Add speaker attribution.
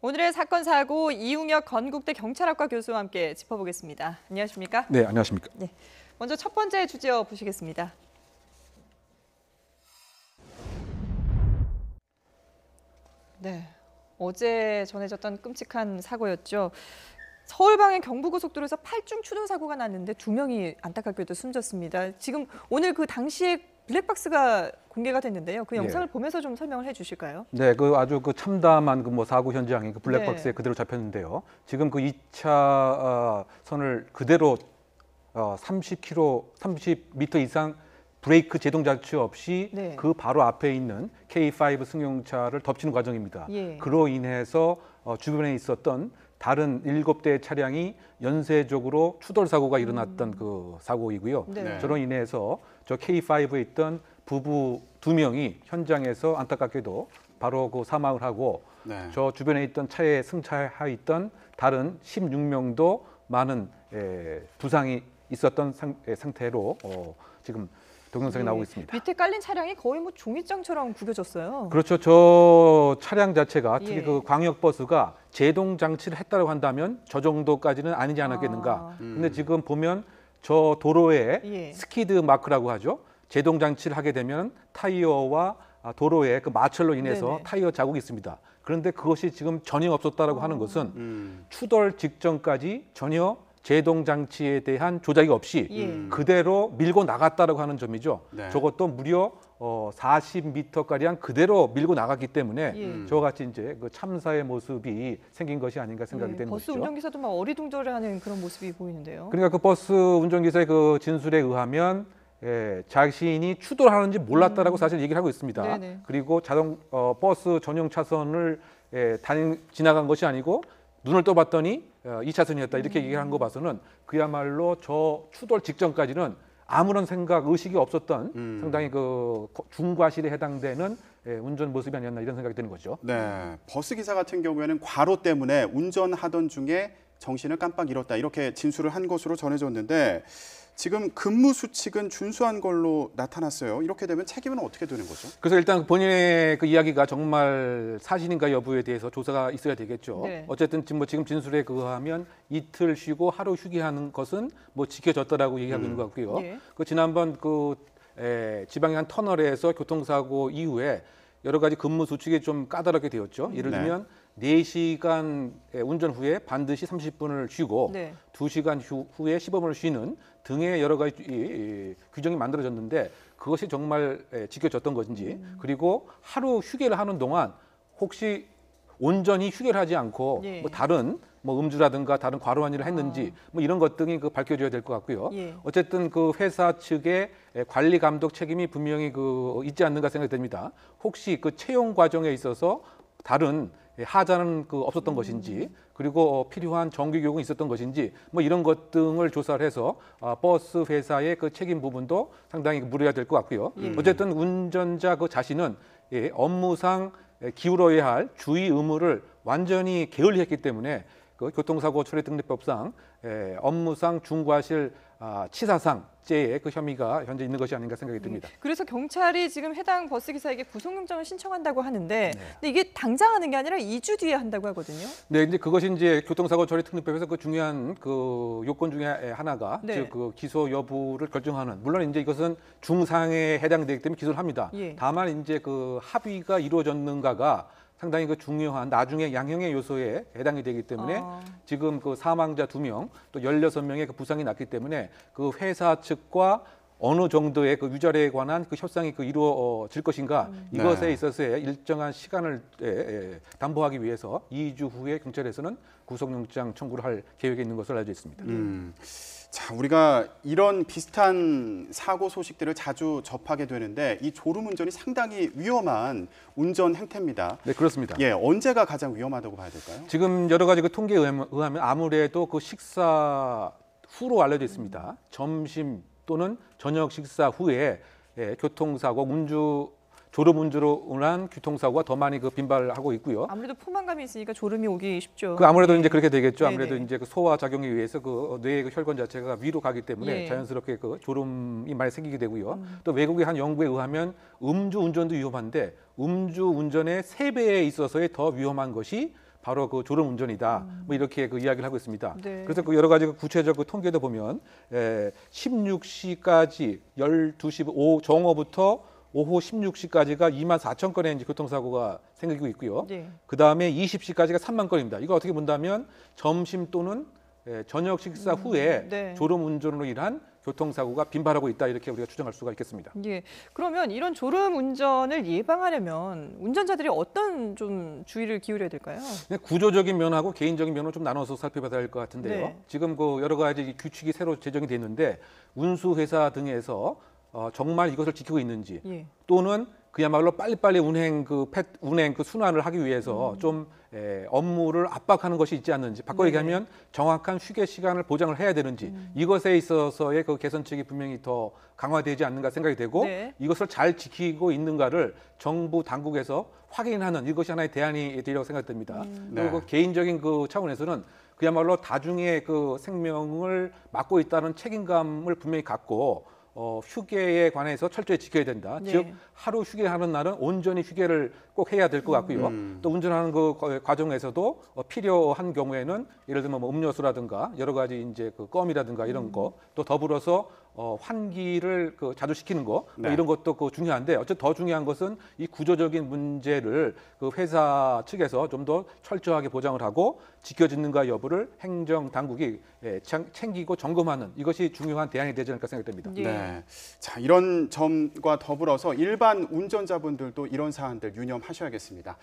Speaker 1: 오늘의 사건 사고 이웅혁 건국대 경찰학과 교수와 함께 짚어보겠습니다. 안녕하십니까?
Speaker 2: 네, 안녕하십니까?
Speaker 1: 네, 먼저 첫 번째 주제어 보시겠습니다. 네, 어제 전해졌던 끔찍한 사고였죠. 서울 방향 경부고속도로에서 8중 추돌 사고가 났는데 2명이 안타깝게도 숨졌습니다. 지금 오늘 그 당시에 블랙박스가 공개가 됐는데요. 그 영상을 보면서 좀 설명을 해주실까요?
Speaker 2: 네, 그 아주 그 참담한 그 사고 현장이 그 블랙박스에
Speaker 1: 네.
Speaker 2: 그대로 잡혔는데요. 지금 그 2차 선을 그대로 30m 이상 브레이크 제동 장치 없이
Speaker 1: 네.
Speaker 2: 그 바로 앞에 있는 K5 승용차를 덮치는 과정입니다.
Speaker 1: 예.
Speaker 2: 그로 인해서 주변에 있었던 다른 7대의 차량이 연쇄적으로 추돌 사고가 일어났던 그 사고이고요.
Speaker 1: 네.
Speaker 2: 저로 인해서 저 K5에 있던 부부 2명이 현장에서 안타깝게도 바로 그 사망을 하고 저 주변에 있던 차에 승차하여 있던 다른 16명도 많은 부상이 있었던 상태로 지금 동영상이 나오고 있습니다.
Speaker 1: 밑에 깔린 차량이 거의 뭐 종이장처럼 구겨졌어요.
Speaker 2: 그렇죠. 저 차량 자체가 특히
Speaker 1: 예.
Speaker 2: 그 광역버스가 제동 장치를 했다고 한다면 저 정도까지는 아니지 않았겠는가. 근데 지금 보면 저 도로에
Speaker 1: 예.
Speaker 2: 스키드 마크라고 하죠. 제동 장치를 하게 되면 타이어와 도로에 그 마찰로 인해서
Speaker 1: 네네.
Speaker 2: 타이어 자국이 있습니다. 그런데 그것이 지금 전혀 없었다라고 하는 것은 추돌 직전까지 전혀 제동 장치에 대한 조작이 없이 그대로 밀고 나갔다라고 하는 점이죠. 저것도 무려 40m 가량 그대로 밀고 나갔기 때문에 저와 같이 이제 그 참사의 모습이 생긴 것이 아닌가 생각이 되는
Speaker 1: 버스
Speaker 2: 것이죠.
Speaker 1: 운전기사도 막 어리둥절해하는 그런 모습이 보이는데요.
Speaker 2: 그러니까 그 버스 운전기사의 그 진술에 의하면 자신이 추돌하는지 몰랐다라고 사실 얘기를 하고 있습니다.
Speaker 1: 네네.
Speaker 2: 그리고 버스 전용 차선을 지나간 것이 아니고 눈을 떠봤더니 2차선이었다 이렇게 얘기를 한 거 봐서는 그야말로 저 추돌 직전까지는 아무런 생각, 의식이 없었던 상당히 그 중과실에 해당되는 운전 모습이 아니었나 이런 생각이 드는 거죠.
Speaker 3: 네, 버스 기사 같은 경우에는 과로 때문에 운전하던 중에 정신을 깜빡 잃었다 이렇게 진술을 한 것으로 전해졌는데 지금 근무 수칙은 준수한 걸로 나타났어요. 이렇게 되면 책임은 어떻게 되는 거죠?
Speaker 2: 그래서 일단 본인의 그 이야기가 정말 사실인가 여부에 대해서 조사가 있어야 되겠죠.
Speaker 1: 네.
Speaker 2: 어쨌든 지금 진술에 의하면 이틀 쉬고 하루 휴게하는 것은 뭐 지켜졌다라고 얘기하고 있는 것 같고요.
Speaker 1: 예.
Speaker 2: 그 지난번 그 지방의 한 터널에서 교통사고 이후에 여러 가지 근무 수칙이 좀 까다롭게 되었죠. 예를 들면 4시간 운전 후에 반드시 30분을 쉬고 2시간 후에 15분을 쉬는 등의 여러 가지 규정이 만들어졌는데 그것이 정말 지켜졌던 것인지 그리고 하루 휴게를 하는 동안 혹시 온전히 휴게를 하지 않고 뭐 다른 뭐 음주라든가 다른 과로한 일을 했는지 뭐 이런 것 등이 그 밝혀져야 될 것 같고요. 어쨌든 그 회사 측의 관리 감독 책임이 분명히 그 있지 않는가 생각됩니다. 혹시 그 채용 과정에 있어서 다른 하자는 그 없었던 것인지 그리고 필요한 정규 교육은 있었던 것인지 뭐 이런 것 등을 조사를 해서 버스 회사의 그 책임 부분도 상당히 물어야 될 것 같고요. 어쨌든 운전자 그 자신은 업무상 기울어야 할 주의 의무를 완전히 게을리했기 때문에 그 교통사고 처리등록법상 업무상 중과실 치사상죄의 그 혐의가 현재 있는 것이 아닌가 생각이 듭니다.
Speaker 1: 그래서 경찰이 지금 해당 버스 기사에게 구속영장을 신청한다고 하는데 근데 이게 당장 하는 게 아니라 2주 뒤에 한다고 하거든요.
Speaker 2: 네, 이제 그것이 이제 교통사고 처리특례법에서 그 중요한 그 요건 중에 하나가 즉 그 기소 여부를 결정하는 물론 이제 이것은 중상에 해당되기 때문에 기소를 합니다. 다만 이제 그 합의가 이루어졌는가가 상당히 그 중요한 나중에 양형의 요소에 해당이 되기 때문에 지금 그 사망자 2명 또 16명의 그 부상이 났기 때문에 그 회사 측과 어느 정도의 그 위자료에 관한 그 협상이 그 이루어질 것인가 이것에 있어서의 일정한 시간을 담보하기 위해서 2주 후에 경찰에서는 구속영장 청구를 할 계획이 있는 것으로 알려져 있습니다.
Speaker 3: 자, 우리가 이런 비슷한 사고 소식들을 자주 접하게 되는데 이 졸음운전이 상당히 위험한 운전 행태입니다.
Speaker 2: 네, 그렇습니다.
Speaker 3: 언제가 가장 위험하다고 봐야 될까요? 지금
Speaker 2: 여러 가지 그 통계에 의하면 아무래도 그 식사 후로 알려져 있습니다. 점심 또는 저녁 식사 후에 교통사고, 졸음운전으로 인한 교통사고가 더 많이 그 빈발하고 있고요.
Speaker 1: 아무래도 포만감이 있으니까 졸음이 오기 쉽죠.
Speaker 2: 그 아무래도 이제 그렇게 되겠죠. 아무래도 이제 그 소화 작용에 의해서 그 뇌의 그 혈관 자체가 위로 가기 때문에 자연스럽게 그 졸음이 많이 생기게 되고요. 또 외국의 한 연구에 의하면 음주 운전도 위험한데 음주 운전의 3배에 있어서의 더 위험한 것이 바로 그 졸음 운전이다. 뭐 이렇게 그 이야기를 하고 있습니다.
Speaker 1: 네.
Speaker 2: 그래서 그 여러 가지 그 구체적 그 통계도 보면 16시까지 12시 정오부터 오후 16시까지가 2만 4천 건의 이제 교통사고가 생기고 있고요.
Speaker 1: 네.
Speaker 2: 그 다음에 20시까지가 3만 건입니다. 이거 어떻게 본다면 점심 또는 저녁 식사 후에
Speaker 1: 네.
Speaker 2: 졸음 운전으로 인한 교통사고가 빈발하고 있다 이렇게 우리가 추정할 수가 있겠습니다.
Speaker 1: 예. 그러면 이런 졸음 운전을 예방하려면 운전자들이 어떤 좀 주의를 기울여야 될까요?
Speaker 2: 그냥 구조적인 면하고 개인적인 면으로 좀 나눠서 살펴봐야 될 것 같은데요.
Speaker 1: 네.
Speaker 2: 지금 그 여러 가지 규칙이 새로 제정이 됐는데 운수회사 등에서 정말 이것을 지키고 있는지
Speaker 1: 예.
Speaker 2: 또는 그야말로 빨리빨리 운행 그 순환을 하기 위해서 좀 업무를 압박하는 것이 있지 않는지 바꿔
Speaker 1: 네.
Speaker 2: 얘기하면 정확한 휴게 시간을 보장을 해야 되는지 이것에 있어서의 그 개선책이 분명히 더 강화되지 않는가 생각이 되고
Speaker 1: 네.
Speaker 2: 이것을 잘 지키고 있는가를 정부 당국에서 확인하는 이것이 하나의 대안이 되리라고 생각됩니다.
Speaker 3: 네.
Speaker 2: 그리고 개인적인 그 차원에서는 그야말로 다중의 그 생명을 맡고 있다는 책임감을 분명히 갖고 휴게에 관해서 철저히 지켜야 된다.
Speaker 1: 네.
Speaker 2: 즉 하루 휴게하는 날은 온전히 휴게를 꼭 해야 될 것 같고요. 또 운전하는 그 과정에서도 필요한 경우에는 예를 들면 뭐 음료수라든가 여러 가지 이제 그 껌이라든가 이런 거 또 더불어서 환기를 그 자주 시키는 거 뭐
Speaker 3: 네.
Speaker 2: 이런 것도 그 중요한데 어쨌든 더 중요한 것은 이 구조적인 문제를 그 회사 측에서 좀 더 철저하게 보장을 하고 지켜지는가 여부를 행정 당국이 챙기고 점검하는 이것이 중요한 대안이 되지 않을까 생각됩니다.
Speaker 1: 예.
Speaker 3: 네. 자, 이런 점과 더불어서 일반 운전자분들도 이런 사안들 유념하셔야겠습니다.